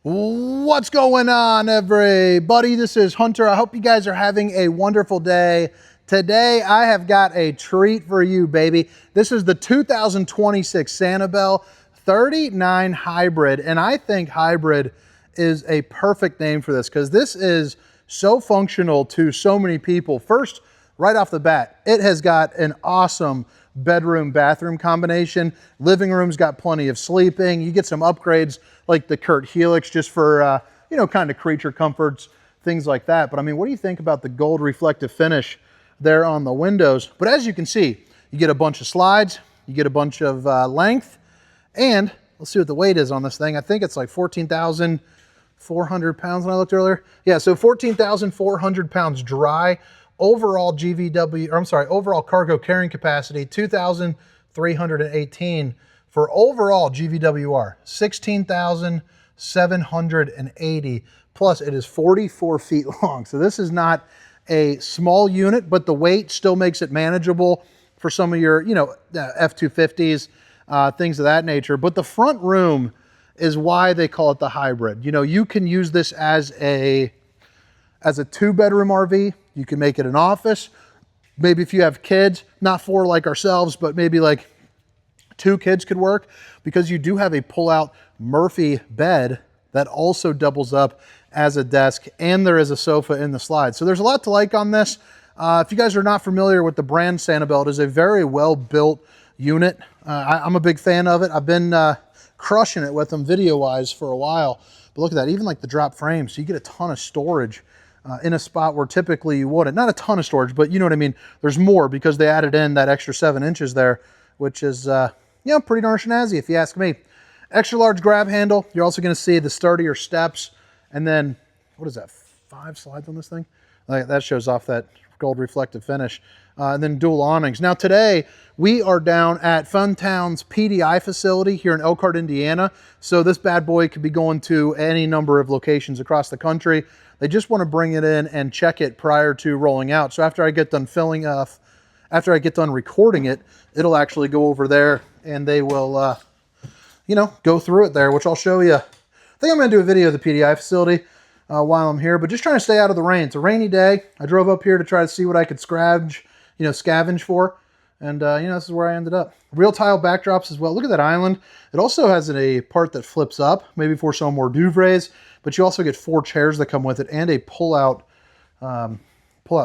What's going on, everybody? This is Hunter. I hope you guys are having a wonderful day. Today, I have got a treat for you, baby. This is the 2026 Sanibel 39 Hybrid, and I think hybrid is a perfect name for this because this is so functional to so many people. First, right off the bat, it has got an awesome bedroom bathroom combination. Living room's got plenty of sleeping. You get some upgrades like the Kurt Helix just for kind of creature comforts, things like that. But I mean, what do you think about the gold reflective finish there on the windows? But as you can see, you get a bunch of slides, you get a bunch of length, and let's see what the weight is on this thing. I think it's like 14,400 pounds when I looked earlier. Yeah, so 14,400 pounds dry. Overall overall cargo carrying capacity, 2,318 for overall GVWR, 16,780, plus it is 44 feet long. So this is not a small unit, but the weight still makes it manageable for some of your, F-250s, things of that nature. But the front room is why they call it the hybrid. You can use this as a 2-bedroom RV. You can make it an office. Maybe if you have kids, not 4 like ourselves, but maybe like 2 kids could work, because you do have a pull-out Murphy bed that also doubles up as a desk, and there is a sofa in the slide. So there's a lot to like on this. If you guys are not familiar with the brand Sanibel, it is a very well-built unit. I'm a big fan of it. I've been crushing it with them video-wise for a while. But look at that, even like the drop frames, so you get a ton of storage in a spot where typically you wouldn't. Not a ton of storage, but you know what I mean. There's more because they added in that extra 7 inches there, which is, pretty darn snazzy if you ask me. Extra large grab handle. You're also going to see the sturdier steps. And then, what is that, 5 slides on this thing? That shows off that gold reflective finish. And then dual awnings. Now today, we are down at Funtown's PDI facility here in Elkhart, Indiana. So this bad boy could be going to any number of locations across the country. They just want to bring it in and check it prior to rolling out. So after I get done recording it, it'll actually go over there and they will, go through it there, which I'll show you. I think I'm going to do a video of the PDI facility while I'm here, but just trying to stay out of the rain. It's a rainy day. I drove up here to try to see what I could scavenge for. And, this is where I ended up. Real tile backdrops as well. Look at that island. It also has a part that flips up, maybe for some more duvets, but you also get 4 chairs that come with it and a pull-out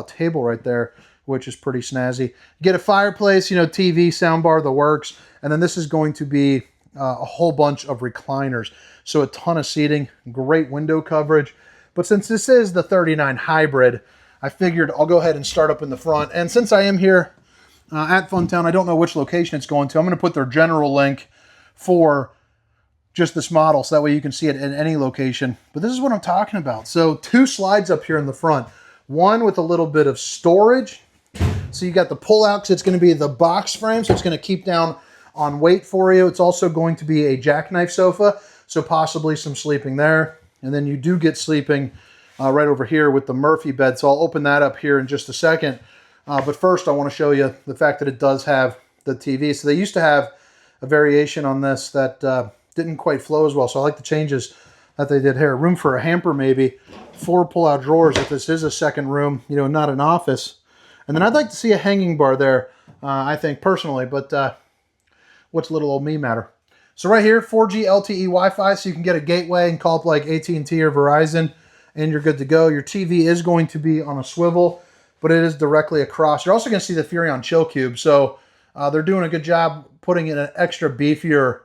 table right there, which is pretty snazzy. You get a fireplace, TV, soundbar, the works. And then this is going to be a whole bunch of recliners. So a ton of seating, great window coverage. But since this is the 39 Hybrid, I figured I'll go ahead and start up in the front. And since I am here at Funtown, I don't know which location it's going to. I'm going to put their general link for just this model, so that way you can see it in any location. But this is what I'm talking about. So 2 slides up here in the front. One with a little bit of storage. So you got the pull-out, because it's going to be the box frame, so it's going to keep down on weight for you. It's also going to be a jackknife sofa, so possibly some sleeping there. And then you do get sleeping right over here with the Murphy bed. So I'll open that up here in just a second. But first I want to show you the fact that it does have the TV. So they used to have a variation on this that didn't quite flow as well. So I like the changes that they did here. Room for a hamper maybe. 4 pull-out drawers if this is a second room, not an office. And then I'd like to see a hanging bar there, I think personally, but what's little old me matter? So right here, 4G LTE Wi-Fi, so you can get a gateway and call up like AT&T or Verizon, and you're good to go. Your TV is going to be on a swivel, but it is directly across. You're also going to see the Furrion chill cube, so they're doing a good job putting in an extra beefier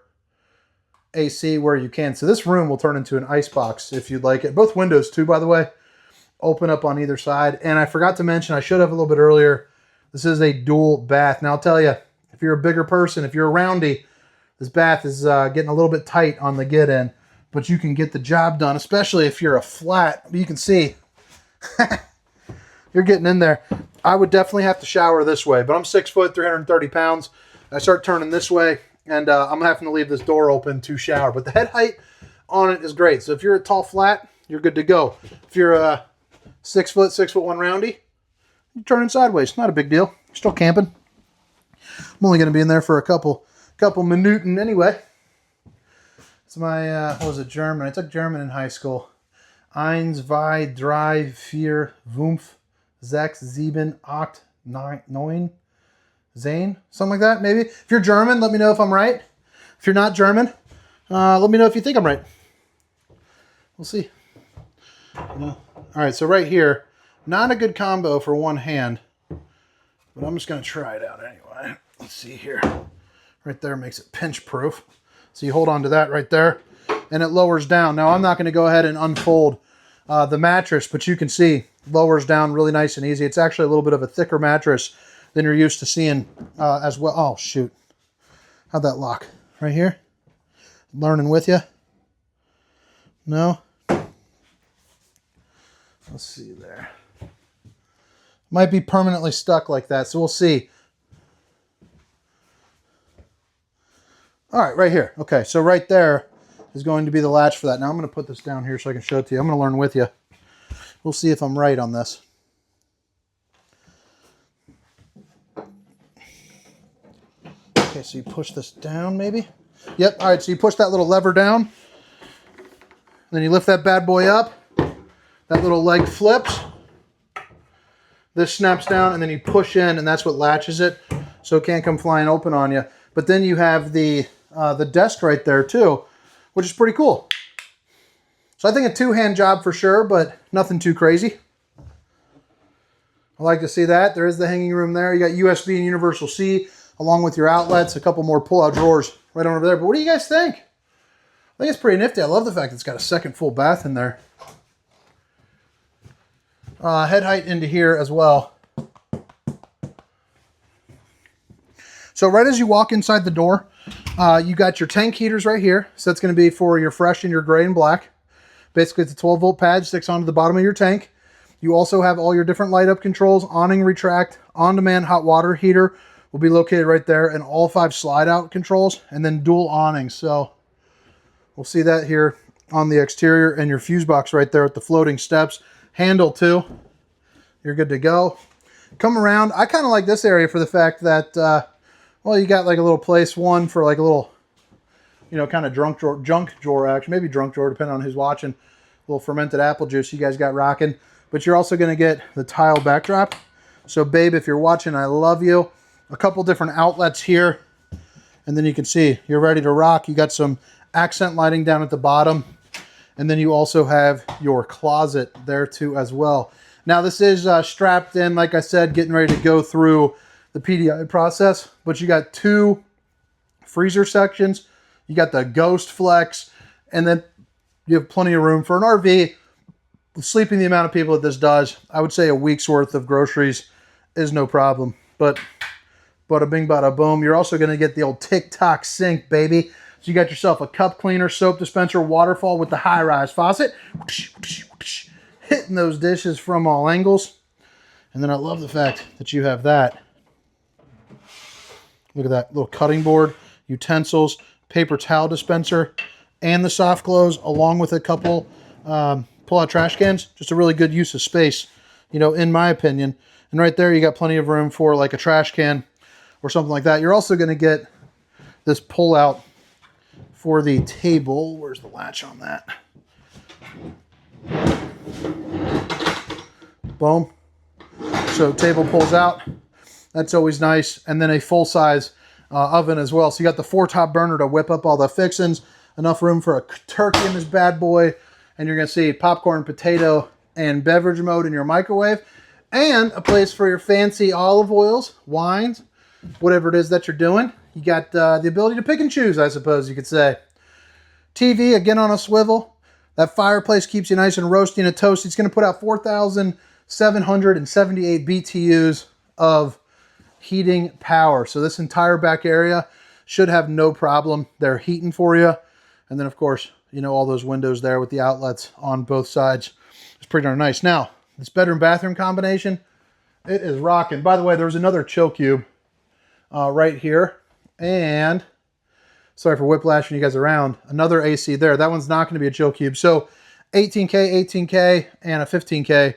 AC where you can. So this room will turn into an ice box if you'd like it. Both windows too, by the way, open up on either side. And I forgot to mention, I should have a little bit earlier, this is a dual bath. Now I'll tell you, if you're a bigger person, if you're a roundy, this bath is getting a little bit tight on the get-in, but you can get the job done, especially if you're a flat. You can see, you're getting in there. I would definitely have to shower this way, but I'm 6 foot, 330 pounds. I start turning this way, and I'm having to leave this door open to shower. But the head height on it is great. So if you're a tall flat, you're good to go. If you're a 6 foot, 6'1" roundy, you're turning sideways. Not a big deal. You're still camping. I'm only going to be in there for a couple minutes anyway. It's my, what was it, German? I took German in high school. 1, 2, 3, 4, 5, 6, 7, 8, 9, Zane? Something like that, maybe. If you're German, let me know if I'm right. If you're not German, let me know if you think I'm right. We'll see. All right, so right here, not a good combo for one hand, but I'm just going to try it out anyway. Let's see here. Right there makes it pinch proof. So you hold on to that right there, and it lowers down. Now, I'm not going to go ahead and unfold the mattress, but you can see lowers down really nice and easy. It's actually a little bit of a thicker mattress than you're used to seeing as well. Oh, shoot. How'd that lock? Right here? Learning with you? No? Let's see there. Might be permanently stuck like that, so we'll see. All right, right here. Okay, so right there is going to be the latch for that. Now I'm going to put this down here so I can show it to you. I'm going to learn with you. We'll see if I'm right on this. Okay, so you push this down maybe? Yep, all right, so you push that little lever down. Then you lift that bad boy up. That little leg flips. This snaps down, and then you push in, and that's what latches it, so it can't come flying open on you. But then you have the desk right there too, which is pretty cool. So I think a two-hand job for sure, but nothing too crazy. I like to see that. There is the hanging room there. You got USB and universal C, along with your outlets, a couple more pull-out drawers right on over there. But what do you guys think? I think it's pretty nifty. I love the fact it's got a second full bath in there. Head height into here as well. So right as you walk inside the door, you got your tank heaters right here. So that's going to be for your fresh and your gray and black. Basically, it's a 12-volt pad, sticks onto the bottom of your tank. You also have all your different light-up controls, awning, retract, on-demand hot water heater will be located right there, and all 5 slide-out controls, and then dual awnings. So we'll see that here on the exterior, and your fuse box right there with the floating steps. Handle too. You're good to go. Come around. I kind of like this area for the fact that, well, you got like a little place, one for like a little, you know, kind of junk drawer, actually. Maybe drunk drawer, depending on who's watching. A little fermented apple juice you guys got rocking. But you're also going to get the tile backdrop. So, babe, if you're watching, I love you. A couple different outlets here. And then you can see you're ready to rock. You got some accent lighting down at the bottom. And then you also have your closet there too as well. Now this is strapped in, like I said, getting ready to go through the PDI process. But you got 2 freezer sections. You got the Ghost Flex. And then you have plenty of room for an RV. Sleeping the amount of people that this does, I would say a week's worth of groceries is no problem. But bada bing, bada boom. You're also going to get the old TikTok sink, baby. So you got yourself a cup cleaner, soap dispenser, waterfall with the high-rise faucet. Hitting those dishes from all angles. And then I love the fact that you have that. Look at that little cutting board, utensils, paper towel dispenser, and the soft close, along with a couple pull-out trash cans. Just a really good use of space, you know, in my opinion. And right there, you got plenty of room for like a trash can or something like that. You're also going to get this pull-out for the table. Where's the latch on that? Boom. So table pulls out. That's always nice. And then a full-size oven as well. So you got the 4-top burner to whip up all the fixings. Enough room for a turkey in this bad boy. And you're going to see popcorn, potato, and beverage mode in your microwave. And a place for your fancy olive oils, wines, whatever it is that you're doing. You got the ability to pick and choose, I suppose you could say. TV, again on a swivel. That fireplace keeps you nice and roasty and toasty. It's going to put out 4,778 BTUs of heating power. So this entire back area should have no problem. They're heating for you. And then, of course, you know, all those windows there with the outlets on both sides. It's pretty darn nice. Now, this bedroom-bathroom combination, it is rocking. By the way, there's another chill cube right here. And sorry for whiplashing you guys around. Another AC there. That one's not going to be a chill cube. So 18K, 18K, and a 15K.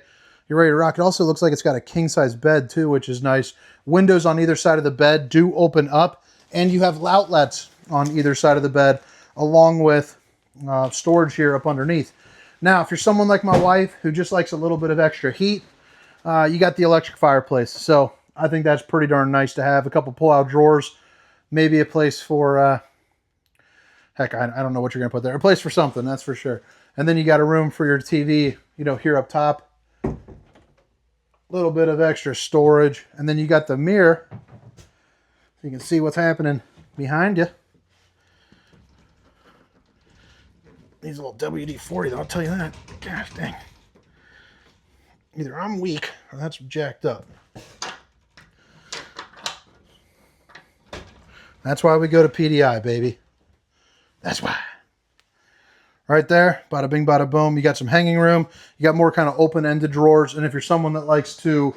You're ready to rock. It also looks like it's got a king-size bed too, which is nice. Windows on either side of the bed do open up. And you have outlets on either side of the bed, along with storage here up underneath. Now, if you're someone like my wife who just likes a little bit of extra heat, you got the electric fireplace. So I think that's pretty darn nice to have. A couple pull-out drawers, maybe a place for, heck, I don't know what you're going to put there. A place for something, that's for sure. And then you got a room for your TV, you know, here up top. A little bit of extra storage. And then you got the mirror. You can see what's happening behind you. Needs a little WD-40 though, I'll tell you that. Gosh dang. Either I'm weak or that's jacked up. That's why we go to PDI, baby. That's why. Right there, bada bing, bada boom. You got some hanging room. You got more kind of open-ended drawers. And if you're someone that likes to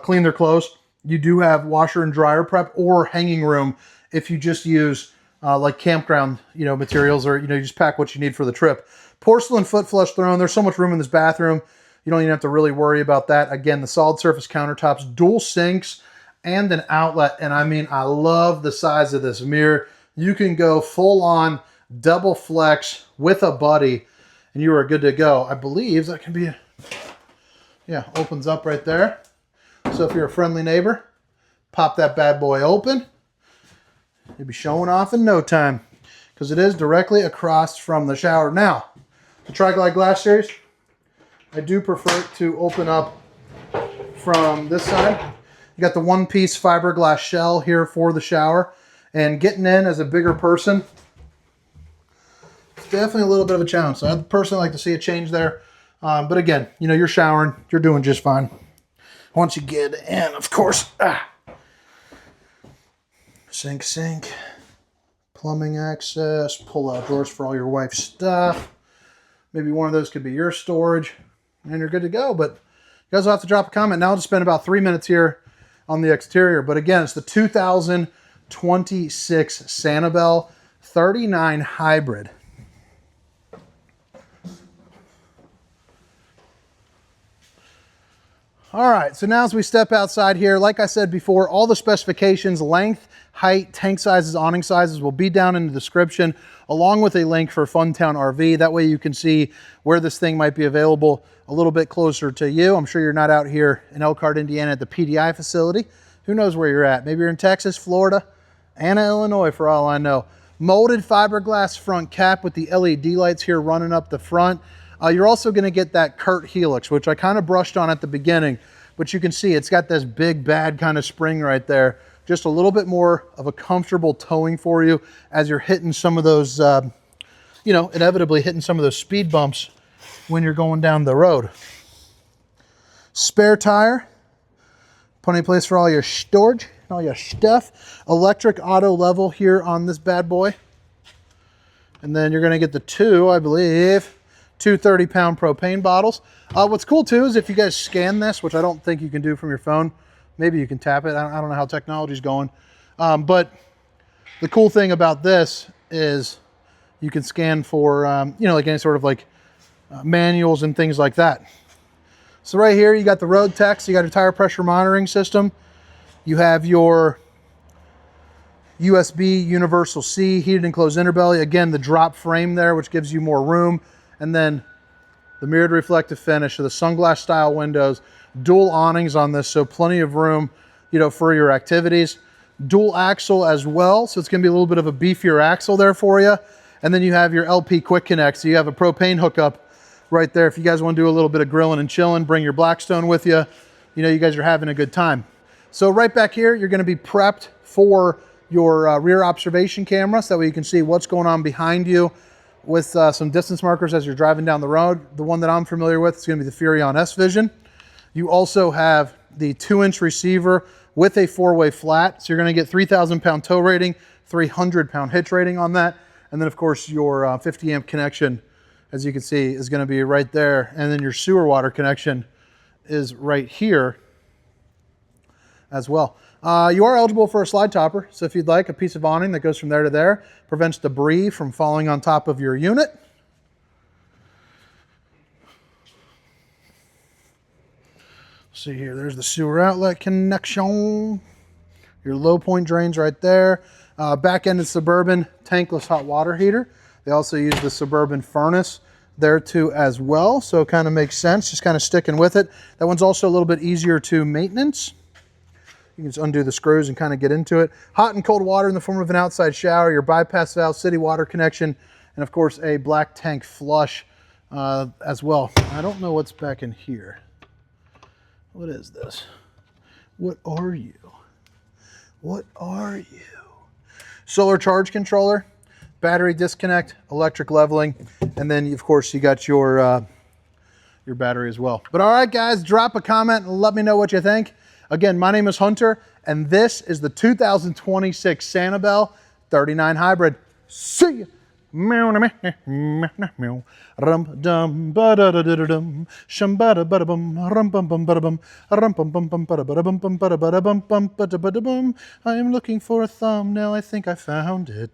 clean their clothes, you do have washer and dryer prep or hanging room if you just use like campground, you know, materials, or, you know, you just pack what you need for the trip. Porcelain foot flush throne. There's so much room in this bathroom. You don't even have to really worry about that. Again, the solid surface countertops, dual sinks, and an outlet. And I mean, I love the size of this mirror. You can go full on double flex with a buddy and you are good to go. I believe that can be, yeah, opens up right there. So if you're a friendly neighbor, pop that bad boy open. You'll be showing off in no time because it is directly across from the shower. Now, the Tri-Glide Glass Series, I do prefer to open up from this side. You got the one-piece fiberglass shell here for the shower, and getting in as a bigger person, it's definitely a little bit of a challenge. So I'd personally like to see a change there. But again, you know, you're showering, you're doing just fine. Once you get in, of course, sink, plumbing access, pull-out drawers for all your wife's stuff. Maybe one of those could be your storage, and you're good to go. But you guys will have to drop a comment. Now I'll just spend about 3 minutes here on the exterior. But again, it's the 2026 Sanibel 39 Hybrid. All right, so now as we step outside here, like I said before, all the specifications, length, height, tank sizes, awning sizes will be down in the description, along with a link for Funtown RV. That way you can see where this thing might be available a little bit closer to you. I'm sure you're not out here in Elkhart, Indiana at the PDI facility. Who knows where you're at? Maybe you're in Texas, Florida, Anna, Illinois, for all I know. Molded fiberglass front cap with the LED lights here running up the front. You're also going to get that Curt Helix, which I kind of brushed on at the beginning, but you can see it's got this big bad kind of spring right there. Just a little bit more of a comfortable towing for you as you're hitting some of those, you know, inevitably hitting some of those speed bumps when you're going down the road. Spare tire, plenty of place for all your storage and all your stuff. Electric auto level here on this bad boy. And then you're going to get the two, I believe, 230-pound propane bottles. What's cool too is if you guys scan this, which I don't think you can do from your phone, maybe you can tap it. I don't know how technology's going. But the cool thing about this is you can scan for, you know, like any sort of like manuals and things like that. So right here, you got the road text, you got a tire pressure monitoring system. You have your USB Universal C heated and closed underbelly. Again, the drop frame there, which gives you more room. And then the mirrored reflective finish of the sunglass style windows, dual awnings on this, so plenty of room, you know, for your activities. Dual axle as well, so it's gonna be a little bit of a beefier axle there for you. And then you have your LP Quick Connect, so you have a propane hookup right there. If you guys wanna do a little bit of grilling and chilling, bring your Blackstone with you. You know, you guys are having a good time. So right back here, you're gonna be prepped for your rear observation camera, so that way you can see what's going on behind you, with some distance markers as you're driving down the road. The one that I'm familiar with is going to be the Furion S Vision. You also have the 2-inch receiver with a 4-way flat. So you're going to get 3,000-pound tow rating, 300-pound hitch rating on that. And then, of course, your 50-amp connection, as you can see, is going to be right there. And then your sewer water connection is right here as well. You are eligible for a slide topper, so if you'd like a piece of awning that goes from there to there, prevents debris from falling on top of your unit. See here, there's the sewer outlet connection. Your low point drains right there. Back end is Suburban tankless hot water heater. They also use the Suburban furnace there too as well, so it kind of makes sense, just kind of sticking with it. That one's also a little bit easier to maintenance. You can just undo the screws and kind of get into it. Hot and cold water in the form of an outside shower, your bypass valve, city water connection, and of course a black tank flush as well. I don't know what's back in here. What is this? What are you? What are you? Solar charge controller, battery disconnect, electric leveling, and then of course you got your battery as well. But all right guys, drop a comment and let me know what you think. Again, my name is Hunter, and this is the 2026 Sanibel 39 Hybrid. See ya! Meow meow meow rum dum ba da da da dum shum ba da ba da bum rum bum bum ba da bum rum bum bum bum ba da ba da bum bum ba da ba da bum bum ba da ba da bum. I am looking for a thumbnail. I think I found it.